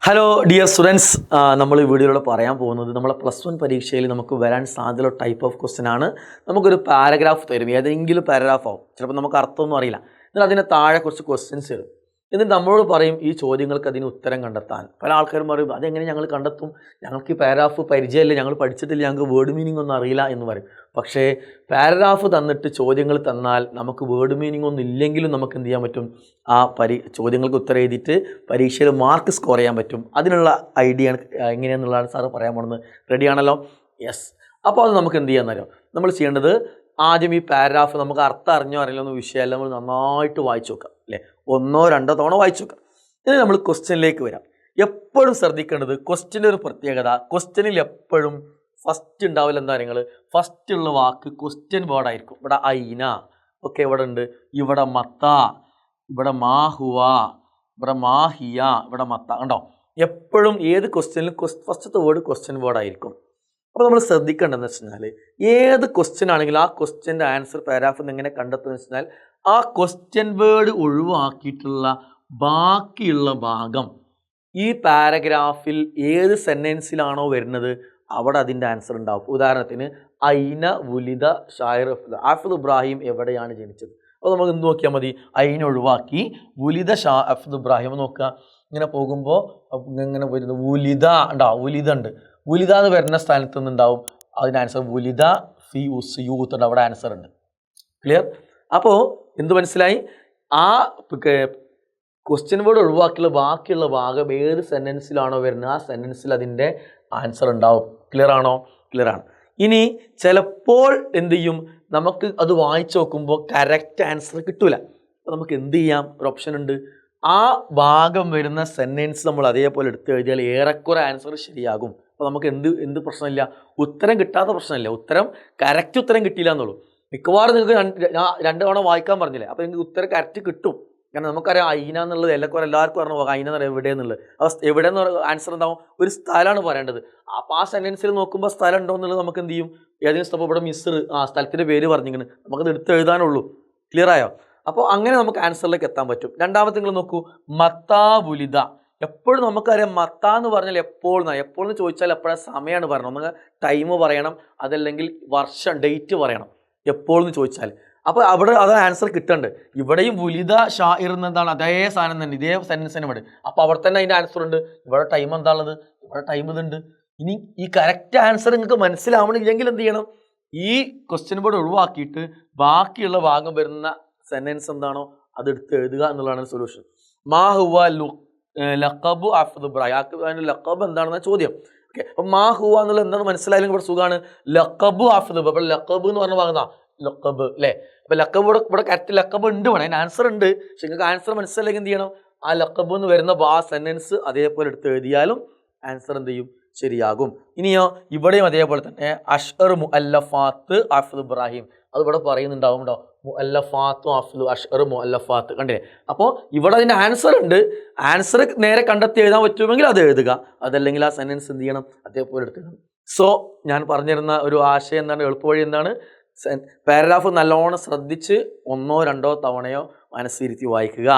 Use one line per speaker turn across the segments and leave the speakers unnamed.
Hello dear students, നമ്മൾ ഈ വീഡിയോയിലൂടെ പറയാൻ പോകുന്നത് നമ്മളെ +1 പരീക്ഷയിൽ നമുക്ക് വരാൻ സാധ്യതയുള്ള ടൈപ്പ് ഓഫ് ക്വസ്റ്റ്യൻ ആണ്. നമുക്കൊരു പാരഗ്രാഫ് തരും, ഏതെങ്കിലും പാരഗ്രാഫ് ആവും, ചിലപ്പോൾ നമുക്ക് അർത്ഥമൊന്നും അറിയില്ല. എന്നാൽ അതിന് താഴെ കുറച്ച് ക്വസ്റ്റ്യൻസ് തരും. എന്നിട്ട് നമ്മളോട് പറയും ഈ ചോദ്യങ്ങൾക്ക് അതിന് ഉത്തരം കണ്ടെത്താൻ. പല ആൾക്കാരും പറയും അതെങ്ങനെ ഞങ്ങൾ കണ്ടെത്തും, ഞങ്ങൾക്ക് ഈ പാരഗ്രാഫ് പരിചയമില്ല, ഞങ്ങൾ പഠിച്ചിട്ടില്ല, ഞങ്ങൾക്ക് വേർഡ് മീനിങ് ഒന്നും അറിയില്ല എന്ന് പറയും. പക്ഷേ പാരഗ്രാഫ് തന്നിട്ട് ചോദ്യങ്ങൾ തന്നാൽ നമുക്ക് വേർഡ് മീനിങ് ഒന്നും ഇല്ലെങ്കിലും നമുക്ക് എന്ത് ചെയ്യാൻ പറ്റും, ആ ചോദ്യങ്ങൾക്ക് ഉത്തരം എഴുതിയിട്ട് പരീക്ഷയിൽ മാർക്ക് സ്കോർ ചെയ്യാൻ പറ്റും. അതിനുള്ള ഐഡിയ എങ്ങനെയാണെന്നുള്ളതാണ് സാറ് പറയാൻ പോകുന്നത്. റെഡിയാണല്ലോ? യെസ്. അപ്പോൾ അത് നമുക്ക് എന്ത് ചെയ്യാൻ തരാം, നമ്മൾ ചെയ്യേണ്ടത് ആദ്യം ഈ പാരഗ്രാഫ് നമുക്ക് അർത്ഥം അറിഞ്ഞോ അറിയില്ല എന്ന വിഷയമല്ല, നമ്മൾ നന്നായിട്ട് വായിച്ചു നോക്കാം അല്ലേ, 1-2 തവണ വായിച്ചു നോക്കാം. ഇനി നമ്മൾ ക്വസ്റ്റ്യനിലേക്ക് വരാം. എപ്പോഴും ശ്രദ്ധിക്കേണ്ടത് ക്വസ്റ്റ്യൻ്റെ ഒരു പ്രത്യേകത, ക്വസ്റ്റ്യനിൽ എപ്പോഴും ഫസ്റ്റ് ഉണ്ടാവില്ല എന്താ കാര്യങ്ങൾ, ഫസ്റ്റ് ഉള്ള വാക്ക് ക്വസ്റ്റ്യൻ വേർഡായിരിക്കും. ഇവിടെ ഐന, ഓക്കെ, ഇവിടെ ഉണ്ട്, ഇവിടെ മത്ത, ഇവിടെ മാഹുവ, ഇവിടെ മാഹിയ, ഇവിടെ മത്ത. കണ്ടോ, എപ്പോഴും ഏത് ക്വസ്റ്റ്യനിലും ഫസ്റ്റത്തെ വേർഡ് ക്വസ്റ്റ്യൻ വേർഡായിരിക്കും. അപ്പോൾ നമ്മൾ ശ്രദ്ധിക്കേണ്ടതെന്ന് വെച്ച് കഴിഞ്ഞാൽ ഏത് ക്വസ്റ്റ്യൻ ആണെങ്കിലും ആ ക്വസ്റ്റ്യൻ്റെ ആൻസർ പാരഗ്രാഫിൽ നിന്ന് എങ്ങനെ കണ്ടെത്തുന്നത് വെച്ച് കഴിഞ്ഞാൽ ആ ക്വസ്റ്റ്യൻ വേർഡ് ഒഴിവാക്കിയിട്ടുള്ള ബാക്കിയുള്ള ഭാഗം ഈ പാരഗ്രാഫിൽ ഏത് സെൻറ്റൻസിലാണോ വരുന്നത് അവിടെ അതിൻ്റെ ആൻസർ ഉണ്ടാവും. ഉദാഹരണത്തിന് ഐന വുലിദ ഷായർ ഹാഫിദ് ഇബ്രാഹിം എവിടെയാണ് ജനിച്ചത്. അപ്പോൾ നമുക്ക് എന്ത് നോക്കിയാൽ മതി, ഐന ഒഴിവാക്കി വുലിദ ഹാഫിദ് ഇബ്രാഹിം നോക്കുക. ഇങ്ങനെ പോകുമ്പോൾ ഇങ്ങനെ വരുന്നത് വുലിദ ഉണ്ടാവും, വുലിദ ഉണ്ട്, വുലിദ എന്ന് വരുന്ന സ്ഥലത്ത് നിന്നുണ്ടാവും അതിൻ്റെ ആൻസർ വുലിദ ഫി ഉസ് യൂത്ത് ഉണ്ട്, അവിടെ ആൻസർ ഉണ്ട്. ക്ലിയർ? അപ്പോൾ എന്ത് മനസ്സിലായി, ആ ക്വസ്റ്റ്യൻ വേർഡ് ഒഴിവാക്കിയുള്ള ബാക്കിയുള്ള ഭാഗം ഏത് സെൻറ്റൻസിലാണോ വരുന്നത് ആ സെൻറ്റൻസിൽ അതിൻ്റെ ആൻസർ ഉണ്ടാവും. ക്ലിയർ ആണോ? ക്ലിയർ ആണ്. ഇനി ചിലപ്പോൾ എന്ത് ചെയ്യും, നമുക്ക് അത് വായിച്ച് നോക്കുമ്പോൾ കറക്റ്റ് ആൻസർ കിട്ടൂല. അപ്പോൾ നമുക്ക് എന്ത് ചെയ്യാം, ഒരു ഓപ്ഷൻ ഉണ്ട്, ആ ഭാഗം വരുന്ന സെൻറ്റൻസ് നമ്മൾ അതേപോലെ എടുത്ത് എഴുതിയാൽ ഏറെക്കുറെ ആൻസർ ശരിയാകും. അപ്പോൾ നമുക്ക് എന്ത് പ്രശ്നമില്ല, ഉത്തരം കിട്ടാത്ത പ്രശ്നമില്ല, ഉത്തരം കറക്റ്റ് ഉത്തരം കിട്ടിയില്ല എന്നുള്ളൂ. മിക്കവാറും നിങ്ങൾക്ക് 2 തവണ വായിക്കാൻ പറഞ്ഞില്ലേ, അപ്പോൾ നിങ്ങൾക്ക് ഉത്തരം കറക്റ്റ് കിട്ടും. കാരണം നമുക്കറിയാം ഐന എന്നുള്ളത് എല്ലാവർക്കും അറിഞ്ഞു പോകാം, ഐന എന്ന് പറയാം എവിടെ എന്നുള്ളത്. അപ്പോൾ എവിടെ എന്ന് ആൻസർ ഉണ്ടാവും, ഒരു സ്ഥലമാണ് പറയേണ്ടത്. അപ്പോൾ ആ സെൻറ്റൻസിൽ നോക്കുമ്പോൾ സ്ഥലം ഉണ്ടോ എന്നുള്ളത് നമുക്ക് എന്ത് ചെയ്യും, ഏതെങ്കിലും സ്ഥലം ഇവിടെ മിസ്ർ സ്ഥലത്തിൻ്റെ പേര് പറഞ്ഞിങ്ങനെ നമുക്കത് എടുത്ത് എഴുതാനുള്ളൂ. ക്ലിയർ ആയോ? അപ്പോൾ അങ്ങനെ നമുക്ക് ആൻസറിലേക്ക് എത്താൻ പറ്റും. രണ്ടാമത്തെ നിങ്ങൾ നോക്കൂ, മത്താ വുലിദ. എപ്പോഴും നമുക്കറിയാം മത്ത എന്ന് പറഞ്ഞാൽ എപ്പോഴെന്ന് ചോദിച്ചാൽ എപ്പോഴാണ് സമയമാണ് പറയണം, നമുക്ക് ടൈം പറയണം, അതല്ലെങ്കിൽ വർഷം ഡേറ്റ് പറയണം എപ്പോഴെന്ന് ചോദിച്ചാൽ. അപ്പോൾ അവിടെ അത് ആൻസർ കിട്ടണ്ട്. ഇവിടെയും വുലിദ ഷാഇർ എന്താണ് അതേ സാധനം തന്നെ, ഇതേ സെൻറ്റൻസ് തന്നെ ഇവിടെ. അപ്പോൾ അവിടെ തന്നെ അതിൻ്റെ ആൻസർ ഉണ്ട്. ഇവിടെ ടൈം എന്താ ഉള്ളത്, ഇവിടെ ടൈം ഇതുണ്ട്. ഇനി ഈ കറക്റ്റ് ആൻസർ നിങ്ങൾക്ക് മനസ്സിലാവണില്ലെങ്കിൽ എന്ത് ചെയ്യണം, ഈ ക്വസ്റ്റ്യൻ ബോർഡ് ഒഴിവാക്കിയിട്ട് ബാക്കിയുള്ള ഭാഗം വരുന്ന സെൻറ്റൻസ് എന്താണോ അതെടുത്ത് എഴുതുക എന്നുള്ളതാണ് സൊല്യൂഷൻ. മാഹുവ ലഖബു ഹാഫിദ് ഇബ്രാഹിം, ലഖബ് എന്താണെന്ന ചോദ്യം. ഓക്കെ, അപ്പം മാഹുവ എന്നുള്ളത് എന്താണെന്ന് മനസ്സിലായാലും ഇവിടെ സുഖമാണ്. ലഖബു ഹാഫിദ്, അപ്പോൾ ലഖബ് എന്ന് പറഞ്ഞ ഭാഗം ലഖബ് അല്ലേ. അപ്പോൾ ലഖബ് ഇവിടെ കറക്റ്റ് ലഖബ് ഉണ്ട്, ഇവിടെ അതിന് ആൻസർ ഉണ്ട്. പക്ഷെ നിങ്ങൾക്ക് ആൻസർ മനസ്സിലായില്ലെങ്കിൽ എന്ത് ചെയ്യണം, ആ ലഖബ് എന്ന് വരുന്ന ആ സെൻറ്റൻസ് അതേപോലെ എടുത്ത് എഴുതിയാലും ആൻസർ എന്ത് ചെയ്യും, ശരിയാകും. ഇനിയോ ഇവിടെയും അതേപോലെ തന്നെ അഷ്അർ മുഅല്ലഫാത്ത് ഹാഫിദ് ഇബ്രാഹിം, അത് ഇവിടെ പറയുന്നുണ്ടാവും കേട്ടോ, മുഅല്ലഫാത്തും ഹാഫിദ് അഷ്അർ മുഅല്ലഫാത്ത്. കണ്ടില്ലേ? അപ്പോൾ ഇവിടെ അതിൻ്റെ ആൻസർ ഉണ്ട്. ആൻസർ നേരെ കണ്ടെത്തി എഴുതാൻ പറ്റുമെങ്കിൽ അത് എഴുതുക, അതല്ലെങ്കിൽ ആ സെൻറ്റൻസ് എന്ത് ചെയ്യണം, അതേപോലെ എടുക്കണം. സോ ഞാൻ പറഞ്ഞിരുന്ന ഒരു ആശയം എന്താണ്, എളുപ്പവഴി എന്താണ്, പാരഗ്രാഫ് നല്ലോണം ശ്രദ്ധിച്ച് 1-2 തവണയോ മനസ്സിരുത്തി വായിക്കുക.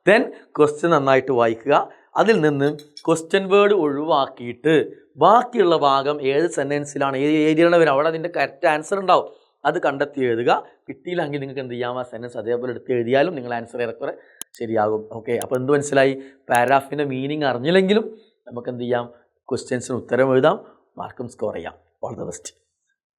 ദെൻ ക്വസ്റ്റ്യൻ നന്നായിട്ട് വായിക്കുക. അതിൽ നിന്ന് ക്വസ്റ്റ്യൻ വേർഡ് ഒഴിവാക്കിയിട്ട് ബാക്കിയുള്ള ഭാഗം ഏത് സെൻറ്റൻസിലാണ് ഏത് ഏരിയയാണ് വരും അവിടെ അതിൻ്റെ കറക്റ്റ് ആൻസർ ഉണ്ടാവും, അത് കണ്ടെത്തി എഴുതുക. കിട്ടിയില്ലെങ്കിൽ നിങ്ങൾക്ക് എന്ത് ചെയ്യാം, ആ സെൻറ്റൻസ് അതേപോലെ എടുത്ത് എഴുതിയാലും നിങ്ങൾ ആൻസർ ഏറെക്കുറെ ശരിയാകും. ഓക്കെ, അപ്പോൾ എന്ത് മനസ്സിലായി, പാരഗ്രാഫിൻ്റെ മീനിങ് അറിഞ്ഞില്ലെങ്കിലും നമുക്ക് എന്ത് ചെയ്യാം, ക്വസ്റ്റ്യൻസിന് ഉത്തരം എഴുതാം, മാർക്കും സ്കോർ ചെയ്യാം. All the best.